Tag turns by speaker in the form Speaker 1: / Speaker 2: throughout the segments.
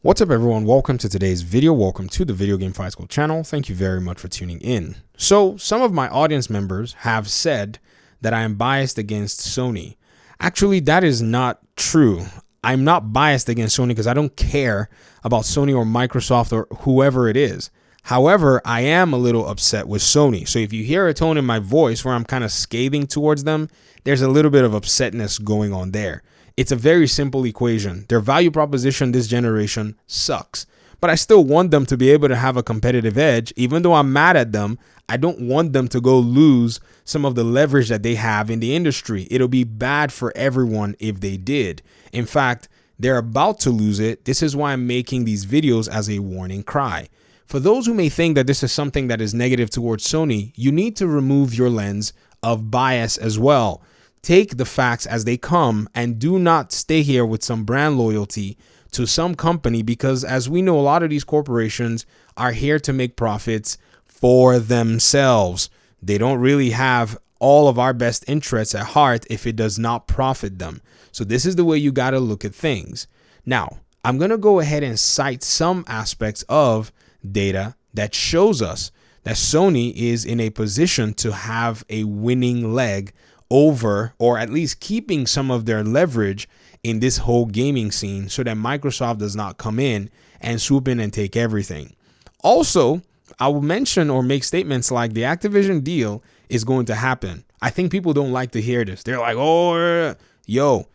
Speaker 1: What's up, everyone? Welcome to today's video. Welcome to the Video Game Fight School channel. Thank you very much for tuning in. So some of my audience members have said that I am biased against Sony. Actually, that is not true. I'm not biased against Sony because I don't care about Sony or Microsoft or whoever it is. However, I am a little upset with Sony. So if you hear a tone in my voice where I'm kind of scathing towards them, there's a little bit of upsetness going on there. It's a very simple equation. Their value proposition this generation sucks, but I still want them to be able to have a competitive edge. Even though I'm mad at them, I don't want them to go lose some of the leverage that they have in the industry. It'll be bad for everyone if they did. In fact, they're about to lose it. This is why I'm making these videos as a warning cry. For those who may think that this is something that is negative towards Sony, you need to remove your lens of bias as well. Take the facts as they come and do not stay here with some brand loyalty to some company, because as we know, a lot of these corporations are here to make profits for themselves. They don't really have all of our best interests at heart if it does not profit them. So this is the way you got to look at things. Now, I'm going to go ahead and cite some aspects of data that shows us that Sony is in a position to have a winning leg over, or at least keeping some of their leverage in this whole gaming scene, so that Microsoft does not come in and swoop in and take everything. Also, I will mention or make statements like the Activision deal is going to happen. I think people don't like to hear this. They're like, oh, yo,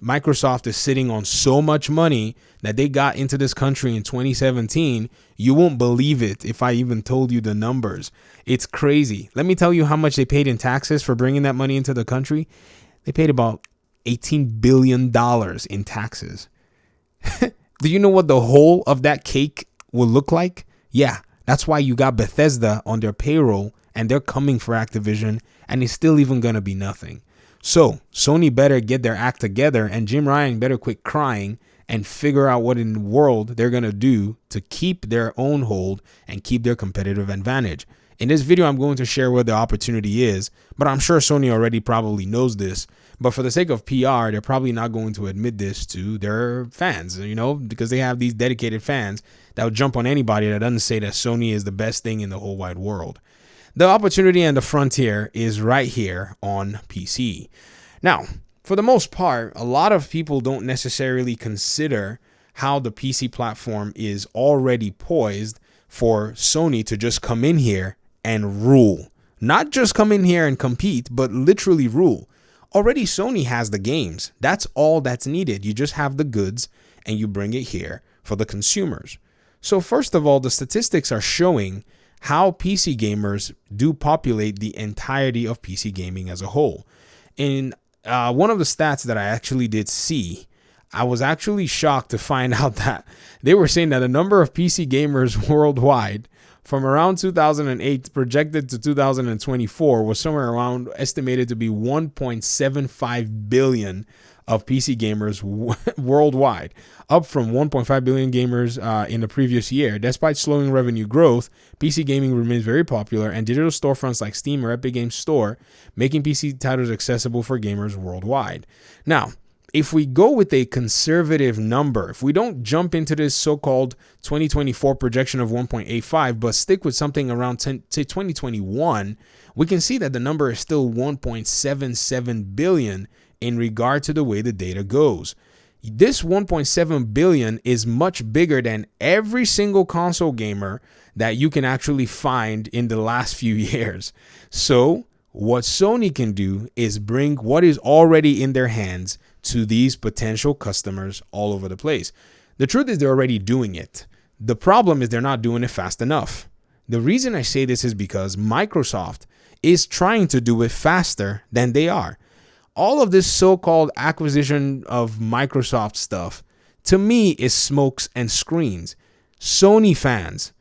Speaker 1: Microsoft is sitting on so much money that they got into this country in 2017. You won't believe it if I even told you the numbers. It's crazy. Let me tell you how much they paid in taxes for bringing that money into the country. They paid about $18 billion in taxes. Do you know what the whole of that cake will look like? Yeah, that's why you got Bethesda on their payroll and they're coming for Activision, and it's still even going to be nothing. So Sony better get their act together, and Jim Ryan better quit crying and figure out what in the world they're going to do to keep their own hold and keep their competitive advantage. In this video, I'm going to share where the opportunity is, but I'm sure Sony already probably knows this. But for the sake of PR, they're probably not going to admit this to their fans, because they have these dedicated fans that will jump on anybody that doesn't say that Sony is the best thing in the whole wide world. The opportunity and the frontier is right here on PC. Now, for the most part, a lot of people don't necessarily consider how the PC platform is already poised for Sony to just come in here and rule. Not just come in here and compete, but literally rule. Already Sony has the games. That's all that's needed. You just have the goods and you bring it here for the consumers. So first of all, the statistics are showing how PC gamers do populate the entirety of PC gaming as a whole. In one of the stats that I actually did see, I was actually shocked to find out that they were saying that the number of PC gamers worldwide from around 2008 projected to 2024 was somewhere around estimated to be 1.75 billion of PC gamers worldwide, up from 1.5 billion gamers in the previous year. Despite slowing revenue growth, PC gaming remains very popular, and digital storefronts like Steam or Epic Games Store making PC titles accessible for gamers worldwide. Now, if we go with a conservative number, if we don't jump into this so-called 2024 projection of 1.85, but stick with something around 2021, we can see that the number is still 1.77 billion in regard to the way the data goes. This 1.7 billion is much bigger than every single console gamer that you can actually find in the last few years. So what Sony can do is bring what is already in their hands to these potential customers all over the place. The truth is they're already doing it. The problem is they're not doing it fast enough. The reason I say this is because Microsoft is trying to do it faster than they are. All of this so-called acquisition of Microsoft stuff, to me, is smokes and screens. Sony fans,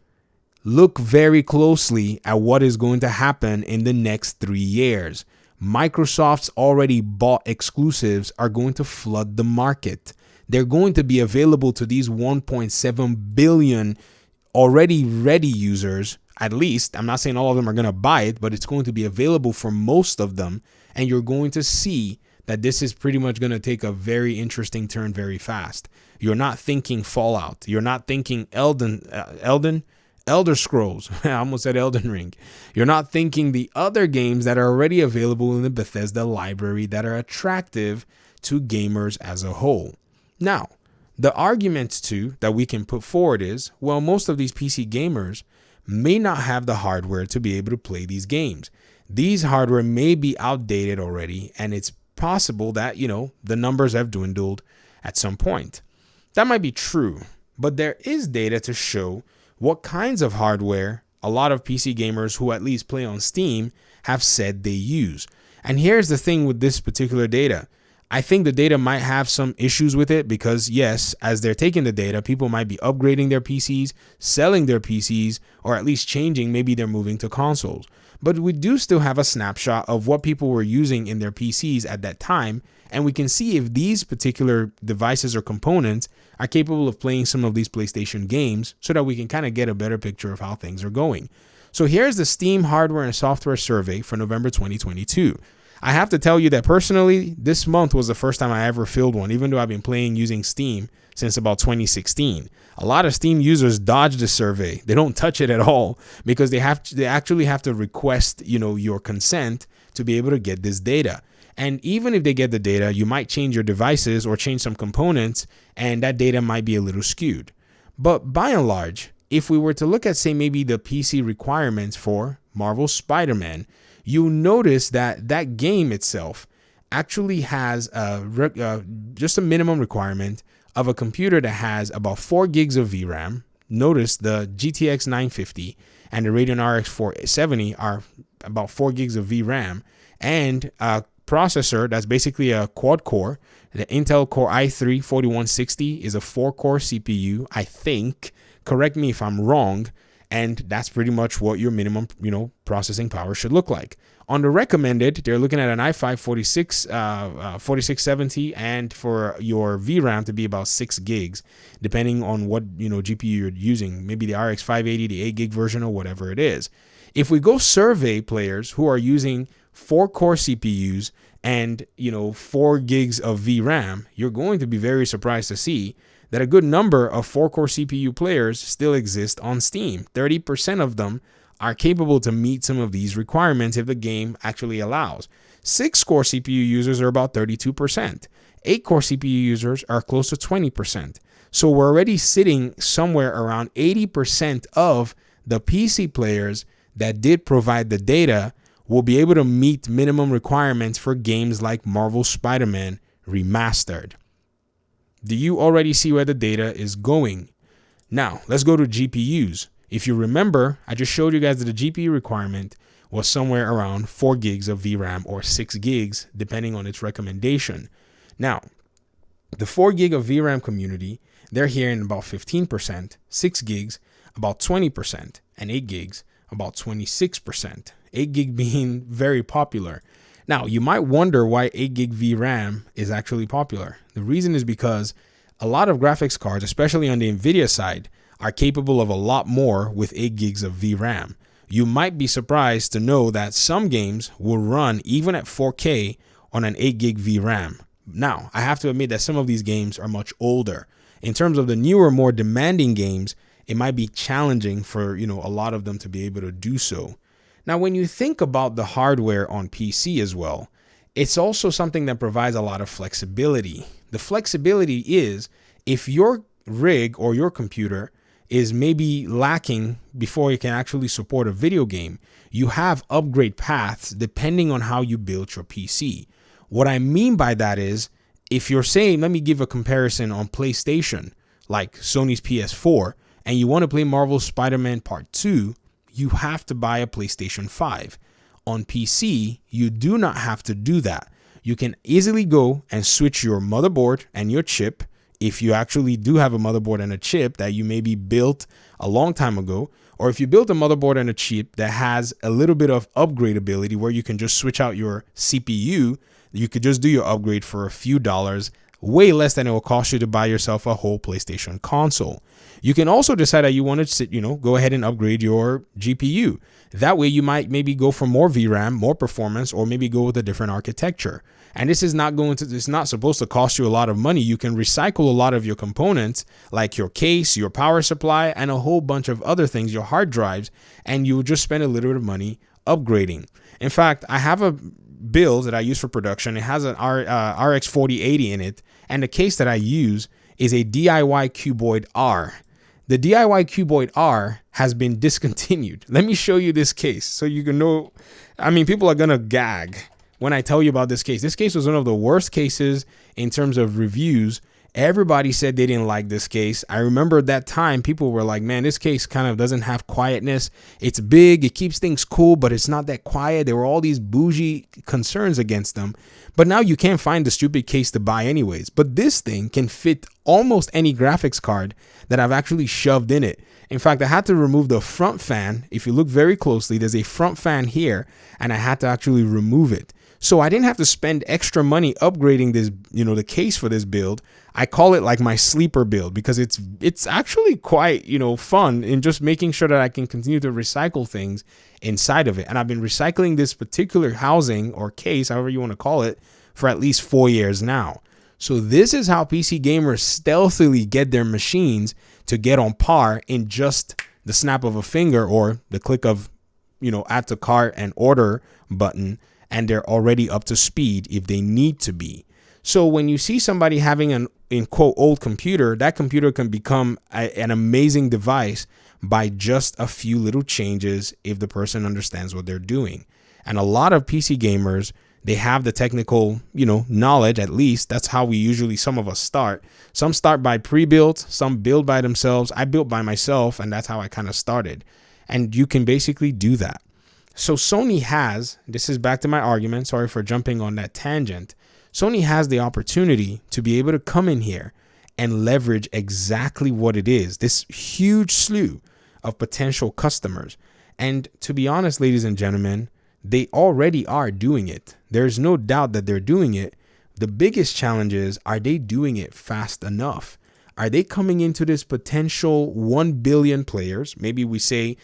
Speaker 1: look very closely at what is going to happen in the next 3 years. Microsoft's already bought exclusives are going to flood the market. They're going to be available to these 1.7 billion already ready users. At least, I'm not saying all of them are going to buy it, but it's going to be available for most of them. And you're going to see that this is pretty much going to take a very interesting turn very fast. You're not thinking Fallout. You're not thinking Elder Scrolls. I almost said Elden Ring. You're not thinking the other games that are already available in the Bethesda library that are attractive to gamers as a whole. Now, the argument too that we can put forward is, well, most of these PC gamers may not have the hardware to be able to play these games. These hardware may be outdated already, and it's possible that, the numbers have dwindled at some point. That might be true, but there is data to show what kinds of hardware a lot of PC gamers who at least play on Steam have said they use. And here's the thing with this particular data. I think the data might have some issues with it because, yes, as they're taking the data, people might be upgrading their PCs, selling their PCs, or at least changing. Maybe they're moving to consoles. But we do still have a snapshot of what people were using in their PCs at that time, and we can see if these particular devices or components are capable of playing some of these PlayStation games so that we can kind of get a better picture of how things are going. So here's the Steam hardware and software survey for November 2022. I have to tell you that personally, this month was the first time I ever filled one, even though I've been playing using Steam since about 2016. A lot of Steam users dodge the survey. They don't touch it at all because they actually have to request, your consent to be able to get this data. And even if they get the data, you might change your devices or change some components, and that data might be a little skewed. But by and large, if we were to look at, say, maybe the PC requirements for Marvel's Spider-Man, you'll notice that that game itself actually has just a minimum requirement of a computer that has about 4 gigs of VRAM. Notice the GTX 950 and the Radeon RX 470 are about 4 gigs of VRAM, and a processor that's basically a quad core. The Intel Core i3 4160 is a 4-core CPU, I think. Correct me if I'm wrong. And that's pretty much what your minimum, processing power should look like. On the recommended, they're looking at an i5 4670, and for your VRAM to be about 6 gigs, depending on what GPU you're using. Maybe the RX 580, the 8 gig version, or whatever it is. If we go survey players who are using 4-core CPUs and 4 gigs of VRAM, you're going to be very surprised to see that a good number of 4-core CPU players still exist on Steam. 30% of them are capable to meet some of these requirements if the game actually allows. 6-core CPU users are about 32%. 8-core CPU users are close to 20%. So we're already sitting somewhere around 80% of the PC players that did provide the data will be able to meet minimum requirements for games like Marvel Spider-Man Remastered. Do you already see where the data is going? Now, let's go to GPUs. If you remember, I just showed you guys that the GPU requirement was somewhere around 4 gigs of VRAM or 6 gigs, depending on its recommendation. Now, the 4 gig of VRAM community, they're hearing about 15%, 6 gigs, about 20%, and 8 gigs, about 26%. 8 gig being very popular. Now, you might wonder why 8 gig VRAM is actually popular. The reason is because a lot of graphics cards, especially on the NVIDIA side, are capable of a lot more with 8 gigs of VRAM. You might be surprised to know that some games will run even at 4K on an 8 gig VRAM. Now, I have to admit that some of these games are much older. In terms of the newer, more demanding games, it might be challenging for, a lot of them to be able to do so. Now, when you think about the hardware on PC as well, it's also something that provides a lot of flexibility. The flexibility is if your rig or your computer is maybe lacking before it can actually support a video game, you have upgrade paths depending on how you build your PC. What I mean by that is, if you're saying, let me give a comparison on PlayStation, like Sony's PS4, and you want to play Marvel Spider-Man Part 2, you have to buy a PlayStation 5. On PC, you do not have to do that. You can easily go and switch your motherboard and your chip, if you actually do have a motherboard and a chip that you maybe built a long time ago, or if you built a motherboard and a chip that has a little bit of upgradability where you can just switch out your CPU, you could just do your upgrade for a few dollars way less than it will cost you to buy yourself a whole PlayStation console. You can also decide that you want to, go ahead and upgrade your GPU. That way you might maybe go for more VRAM, more performance, or maybe go with a different architecture. And this is it's not supposed to cost you a lot of money. You can recycle a lot of your components, like your case, your power supply, and a whole bunch of other things, your hard drives, and you will just spend a little bit of money upgrading. In fact, I have a build that I use for production. It has an RX 4080 in it, and the case that I use is a DIY Cuboid R. The DIY Cuboid R has been discontinued. Let me show you this case so you can know. I mean, people are gonna gag when I tell you about this case. This case was one of the worst cases in terms of reviews. Everybody said they didn't like this case. I remember at that time, people were like, man, this case kind of doesn't have quietness. It's big, it keeps things cool, but it's not that quiet. There were all these bougie concerns against them. But now you can't find the stupid case to buy anyways. But this thing can fit almost any graphics card that I've actually shoved in it. In fact, I had to remove the front fan. If you look very closely, there's a front fan here, and I had to actually remove it. So I didn't have to spend extra money upgrading this, the case for this build. I call it like my sleeper build because it's actually quite, fun in just making sure that I can continue to recycle things inside of it. And I've been recycling this particular housing or case, however you want to call it, for at least 4 years now. So this is how PC gamers stealthily get their machines to get on par in just the snap of a finger or the click of, add to cart and order button. And they're already up to speed if they need to be. So when you see somebody having an, in quote, old computer, that computer can become an amazing device by just a few little changes if the person understands what they're doing. And a lot of PC gamers, they have the technical, knowledge, at least. That's how some of us start. Some start by pre-built, some build by themselves. I built by myself, and that's how I kind of started. And you can basically do that. So Sony has, this is back to my argument, sorry for jumping on that tangent. Sony has the opportunity to be able to come in here and leverage exactly what it is, this huge slew of potential customers. And to be honest, ladies and gentlemen, they already are doing it. There's no doubt that they're doing it. The biggest challenge is, are they doing it fast enough? Are they coming into this potential 1 billion players? Maybe we say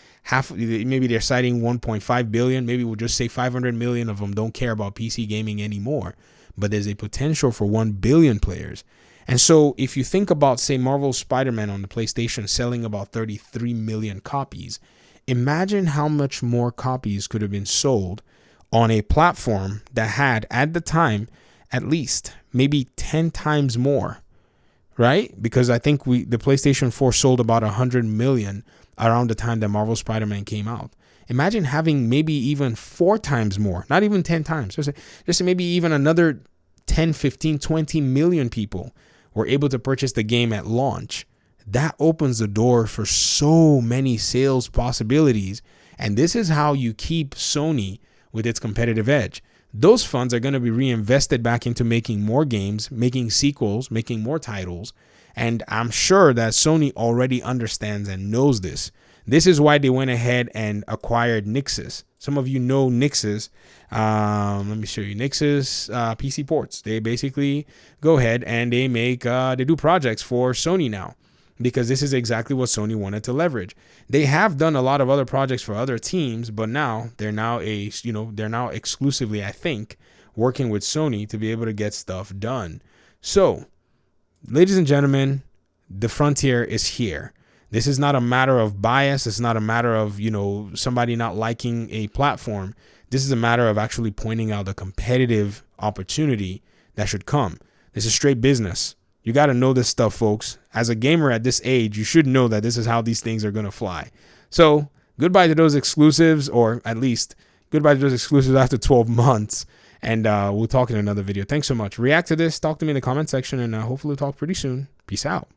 Speaker 1: maybe they're citing 1.5 billion. Maybe we'll just say 500 million of them don't care about PC gaming anymore. But there's a potential for 1 billion players. And so if you think about, say, Marvel's Spider-Man on the PlayStation selling about 33 million copies, imagine how much more copies could have been sold on a platform that had, at the time, at least maybe 10 times more. Right? Because I think the PlayStation 4 sold about 100 million around the time that Marvel Spider-Man came out. Imagine having maybe even 4 times more, not even 10 times. Just maybe even another 10, 15, 20 million people were able to purchase the game at launch. That opens the door for so many sales possibilities. And this is how you keep Sony with its competitive edge. Those funds are going to be reinvested back into making more games, making sequels, making more titles. And I'm sure that Sony already understands and knows this. This is why they went ahead and acquired Nixxes. Some of you know Nixxes. Let me show you Nixxes PC ports. They basically go ahead and they do projects for Sony now, because this is exactly what Sony wanted to leverage. They have done a lot of other projects for other teams, but now they're now exclusively, I think, working with Sony to be able to get stuff done. So, ladies and gentlemen, the frontier is here. This is not a matter of bias. It's not a matter of, somebody not liking a platform. This is a matter of actually pointing out the competitive opportunity that should come. This is straight business. You got to know this stuff, folks. As a gamer at this age, you should know that this is how these things are going to fly. So goodbye to those exclusives, or at least goodbye to those exclusives after 12 months. And we'll talk in another video. Thanks so much. React to this. Talk to me in the comment section, and hopefully we'll talk pretty soon. Peace out.